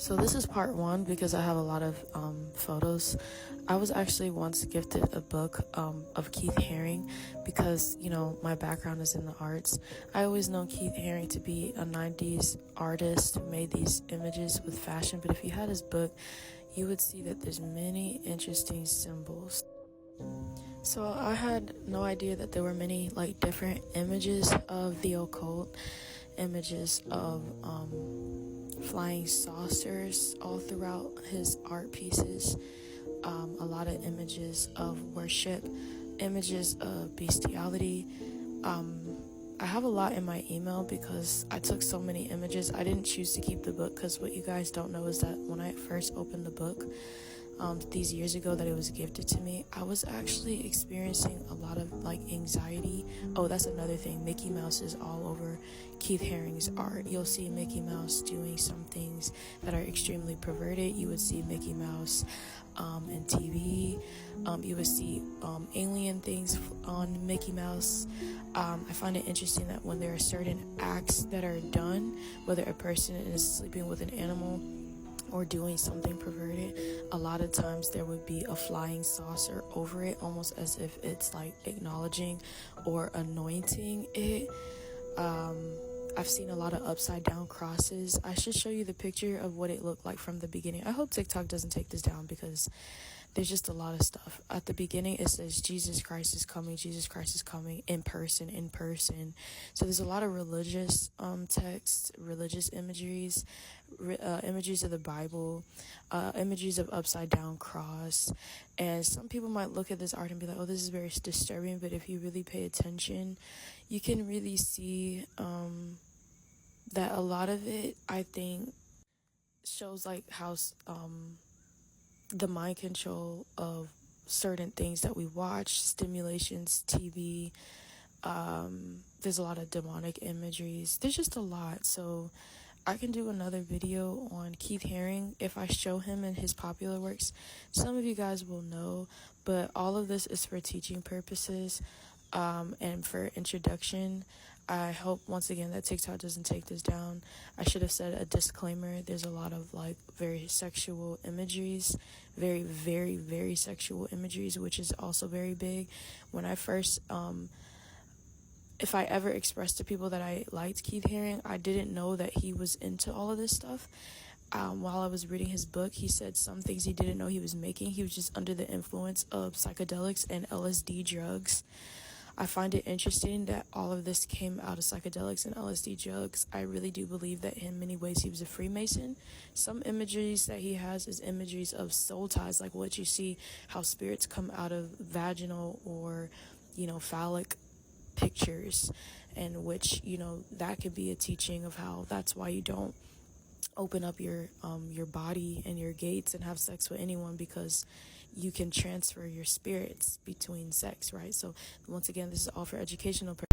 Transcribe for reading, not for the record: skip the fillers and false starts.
So this is part one because I have a lot of photos. I was actually once gifted a book of Keith Haring because, my background is in the arts. I always known Keith Haring to be a 90s artist who made these images with fashion, but if you had his book, you would see that there's many interesting symbols. So I had no idea that there were many different images of the occult, images of flying saucers all throughout his art pieces, a lot of images of worship, images of bestiality. I have a lot in my email because I took so many images. I didn't choose to keep the book because what you guys don't know is that when I first opened the book, these years ago that it was gifted to me, I was actually experiencing a lot of anxiety. Oh, that's another thing. Mickey Mouse is all over Keith Haring's art. You'll see Mickey Mouse doing some things that are extremely perverted. You would see Mickey Mouse in TV. You would see alien things on Mickey Mouse. I find it interesting that when there are certain acts that are done, whether a person is sleeping with an animal or doing something perverted, a lot of times there would be a flying saucer over it, almost as if it's acknowledging or anointing it. I've seen a lot of upside down crosses. I should show you the picture of what it looked like from the beginning. I hope TikTok doesn't take this down because there's just a lot of stuff. At the beginning, it says, Jesus Christ is coming, in person. So there's a lot of religious texts, religious imageries, images of the Bible, images of upside down cross. And some people might look at this art and be like, oh, this is very disturbing. But if you really pay attention, you can really see that a lot of it, I think, shows how the mind control of certain things that we watch, stimulations, TV. There's a lot of demonic imageries. There's just a lot. So I can do another video on Keith Haring if I show him in his popular works. Some of you guys will know, but all of this is for teaching purposes and for introduction. I hope once again that TikTok doesn't take this down. I should have said a disclaimer. There's a lot of very sexual imageries, very, very, very sexual imageries, which is also very big. When I first, if I ever expressed to people that I liked Keith Haring, I didn't know that he was into all of this stuff. While I was reading his book, he said some things he didn't know he was making. He was just under the influence of psychedelics and LSD drugs. I find it interesting that all of this came out of psychedelics and LSD drugs. I really do believe that in many ways he was a Freemason. Some imageries that he has is imageries of soul ties, like what you see, how spirits come out of vaginal or, phallic pictures, and which, that could be a teaching of how that's why you don't open up your body and your gates and have sex with anyone, because you can transfer your spirits between sex, right? So once again, this is all for educational purposes.